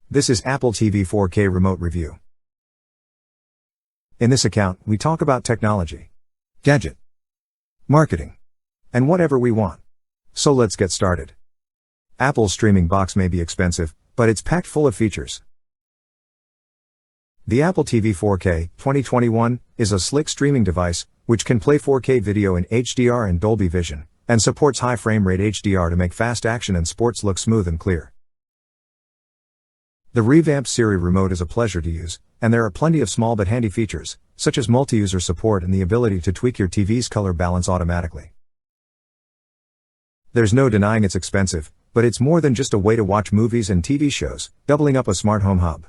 This is Apple TV 4K Remote Review. In this account, we talk about technology, gadget, marketing, and whatever we want. So let's get started. Apple's streaming box may be expensive, but it's packed full of features. The Apple TV 4K 2021 is a slick streaming device, which can play 4K video in HDR and Dolby Vision, and supports high frame rate HDR to make fast action and sports look smooth and clear. The revamped Siri Remote is a pleasure to use, and there are plenty of small but handy features, such as multi-user support and the ability to tweak your TV's color balance automatically. There's no denying it's expensive, but it's more than just a way to watch movies and TV shows, doubling up a smart home hub.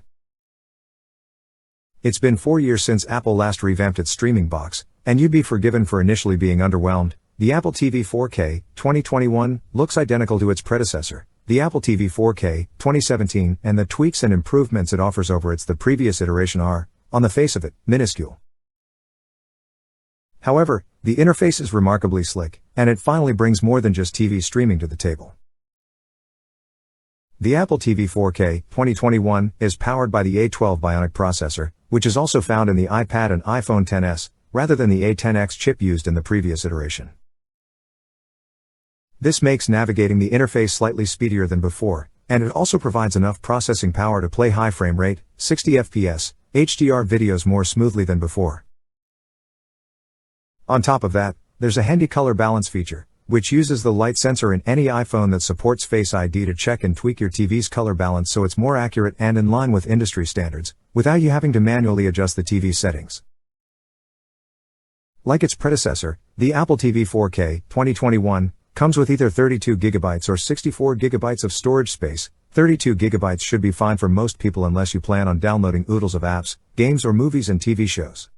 It's been 4 years since Apple last revamped its streaming box, and you'd be forgiven for initially being underwhelmed. The Apple TV 4K 2021 looks identical to its predecessor, the Apple TV 4K 2017, and the tweaks and improvements it offers over the previous iteration are, on the face of it, minuscule. However, the interface is remarkably slick, and it finally brings more than just TV streaming to the table. The Apple TV 4K 2021 is powered by the A12 Bionic processor, which is also found in the iPad and iPhone XS, rather than the A10X chip used in the previous iteration. This makes navigating the interface slightly speedier than before, and it also provides enough processing power to play high frame rate, 60 FPS, HDR videos more smoothly than before. On top of that, there's a handy color balance feature, which uses the light sensor in any iPhone that supports Face ID to check and tweak your TV's color balance so it's more accurate and in line with industry standards, without you having to manually adjust the TV settings. Like its predecessor, the Apple TV 4K 2021 comes with either 32GB or 64GB of storage space. 32GB should be fine for most people unless you plan on downloading oodles of apps, games or movies and TV shows.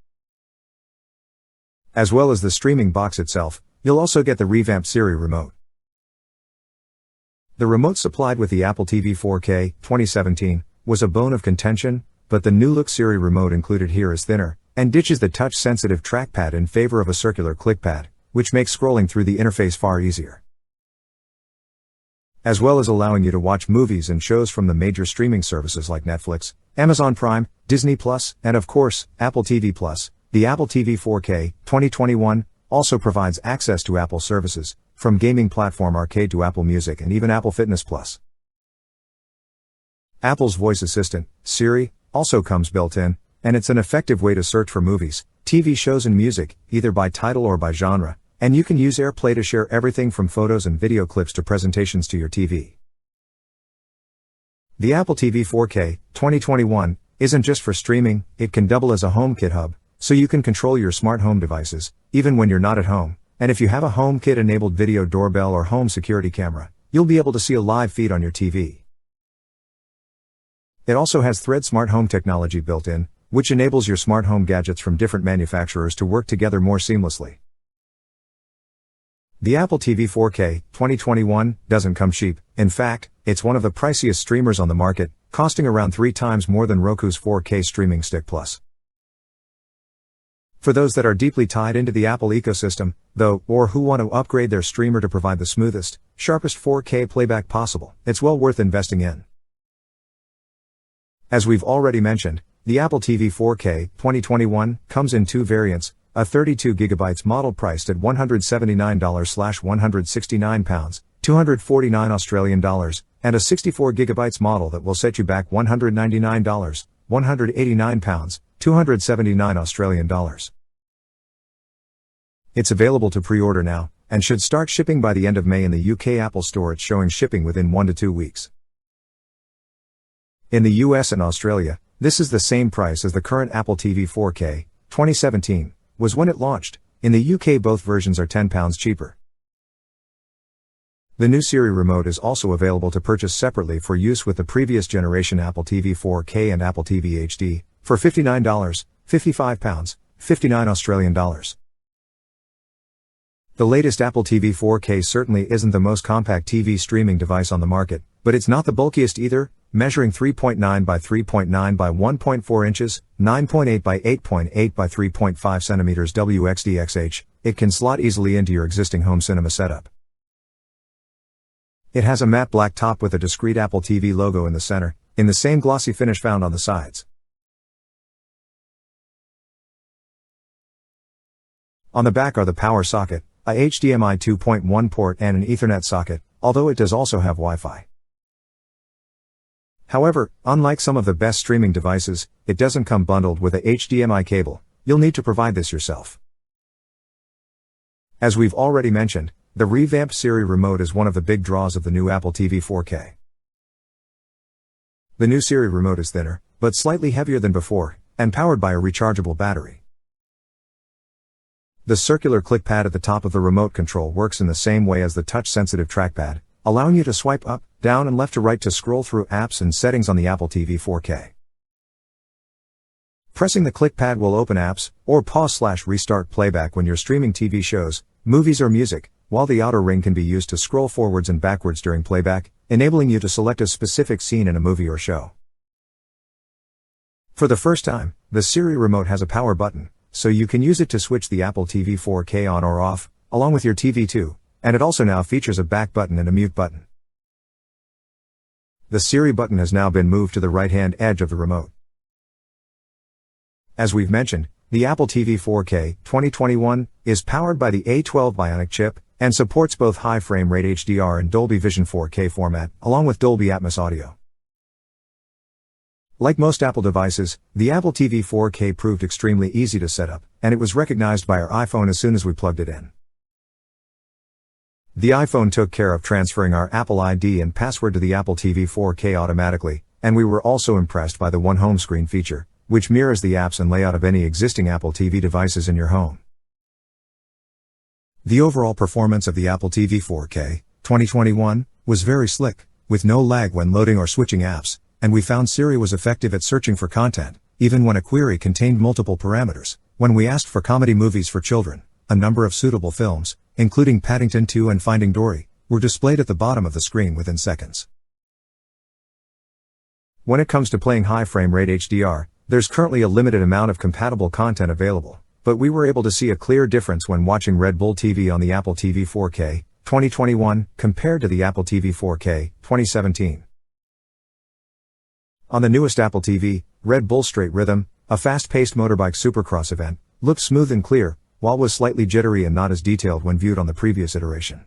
As well as the streaming box itself, you'll also get the revamped Siri Remote. The remote supplied with the Apple TV 4K 2017 was a bone of contention, but the new-look Siri Remote included here is thinner, and ditches the touch-sensitive trackpad in favor of a circular clickpad, which makes scrolling through the interface far easier. As well as allowing you to watch movies and shows from the major streaming services like Netflix, Amazon Prime, Disney+, and of course, Apple TV+, the Apple TV 4K 2021 also provides access to Apple services, from gaming platform Arcade to Apple Music and even Apple Fitness+. Apple's voice assistant, Siri, also comes built in, and it's an effective way to search for movies, TV shows and music, either by title or by genre, and you can use AirPlay to share everything from photos and video clips to presentations to your TV. The Apple TV 4K 2021 isn't just for streaming, it can double as a HomeKit hub, so you can control your smart home devices, even when you're not at home, and if you have a HomeKit-enabled video doorbell or home security camera, you'll be able to see a live feed on your TV. It also has Thread smart home technology built in, which enables your smart home gadgets from different manufacturers to work together more seamlessly. The Apple TV 4K 2021 doesn't come cheap. In fact, it's one of the priciest streamers on the market, costing around 3 times more than Roku's 4K Streaming Stick Plus. For those that are deeply tied into the Apple ecosystem, though, or who want to upgrade their streamer to provide the smoothest, sharpest 4K playback possible, it's well worth investing in. As we've already mentioned, the Apple TV 4K 2021 comes in 2 variants, a 32GB model priced at $179/£169, £249, and a 64GB model that will set you back $199, £189, $279. It's available to pre-order now, and should start shipping by the end of May in the UK Apple Store. It's showing shipping within 1 to 2 weeks. In the US and Australia, this is the same price as the current Apple TV 4K 2017 was when it launched. In the UK both versions are £10 cheaper. The new Siri Remote is also available to purchase separately for use with the previous generation Apple TV 4K and Apple TV HD, for $59, £55, $59. The latest Apple TV 4K certainly isn't the most compact TV streaming device on the market, but it's not the bulkiest either, measuring 3.9 by 3.9 by 1.4 inches, 9.8 by 8.8 by 3.5 centimeters WXDXH, it can slot easily into your existing home cinema setup. It has a matte black top with a discrete Apple TV logo in the center. in the same glossy finish found on the sides. On the back are the power socket, a HDMI 2.1 port and an Ethernet socket, although it does also have Wi-Fi. However, unlike some of the best streaming devices, it doesn't come bundled with a HDMI cable. You'll need to provide this yourself. As we've already mentioned, the revamped Siri Remote is one of the big draws of the new Apple TV 4K. The new Siri Remote is thinner, but slightly heavier than before, and powered by a rechargeable battery. The circular click pad at the top of the remote control works in the same way as the touch-sensitive trackpad, allowing you to swipe up, down and left to right to scroll through apps and settings on the Apple TV 4K. Pressing the click pad will open apps, or pause/restart playback when you're streaming TV shows, movies or music, while the outer ring can be used to scroll forwards and backwards during playback, enabling you to select a specific scene in a movie or show. For the first time, the Siri Remote has a power button, so you can use it to switch the Apple TV 4K on or off, along with your TV too, and it also now features a back button and a mute button. The Siri button has now been moved to the right-hand edge of the remote. As we've mentioned, the Apple TV 4K 2021 is powered by the A12 Bionic chip, and supports both high frame rate HDR and Dolby Vision 4K format, along with Dolby Atmos audio. Like most Apple devices, the Apple TV 4K proved extremely easy to set up, and it was recognized by our iPhone as soon as we plugged it in. The iPhone took care of transferring our Apple ID and password to the Apple TV 4K automatically, and we were also impressed by the One Home Screen feature, which mirrors the apps and layout of any existing Apple TV devices in your home. The overall performance of the Apple TV 4K 2021 was very slick, with no lag when loading or switching apps, and we found Siri was effective at searching for content, even when a query contained multiple parameters. When we asked for comedy movies for children, a number of suitable films, including Paddington 2 and Finding Dory, were displayed at the bottom of the screen within seconds. When it comes to playing high frame rate HDR, there's currently a limited amount of compatible content available, but we were able to see a clear difference when watching Red Bull TV on the Apple TV 4K 2021 compared to the Apple TV 4K 2017. On the newest Apple TV, Red Bull Straight Rhythm, a fast-paced motorbike supercross event, looked smooth and clear, while was slightly jittery and not as detailed when viewed on the previous iteration.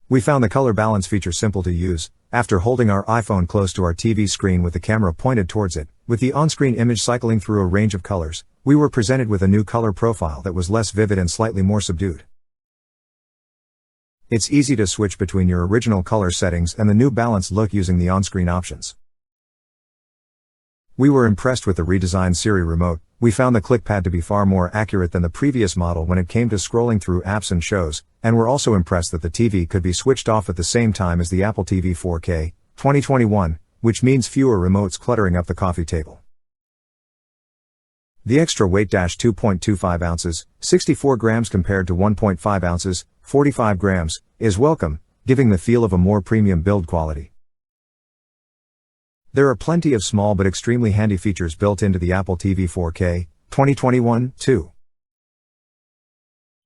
We found the color balance feature simple to use. After holding our iPhone close to our TV screen with the camera pointed towards it, with the on-screen image cycling through a range of colors, we were presented with a new color profile that was less vivid and slightly more subdued. It's easy to switch between your original color settings and the new balanced look using the on-screen options. We were impressed with the redesigned Siri Remote. We found the clickpad to be far more accurate than the previous model when it came to scrolling through apps and shows, and were also impressed that the TV could be switched off at the same time as the Apple TV 4K 2021, which means fewer remotes cluttering up the coffee table. The extra weight, 2.25 ounces, 64 grams compared to 1.5 ounces, 45 grams, is welcome, giving the feel of a more premium build quality. There are plenty of small but extremely handy features built into the Apple TV 4K 2021 too.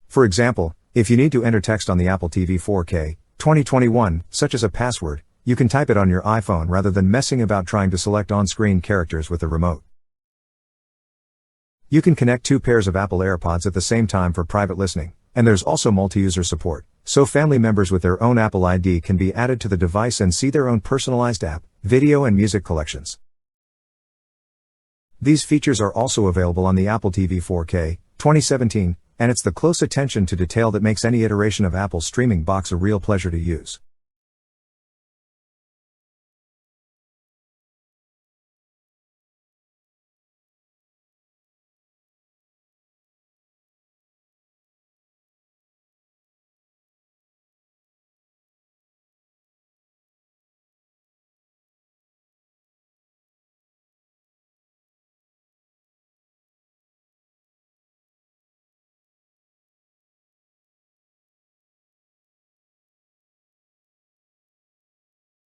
For example, if you need to enter text on the Apple TV 4K 2021, such as a password, you can type it on your iPhone rather than messing about trying to select on-screen characters with the remote. You can connect two pairs of Apple AirPods at the same time for private listening, and there's also multi-user support, so family members with their own Apple ID can be added to the device and see their own personalized app, video and music collections. These features are also available on the Apple TV 4K 2017, and it's the close attention to detail that makes any iteration of Apple's streaming box a real pleasure to use.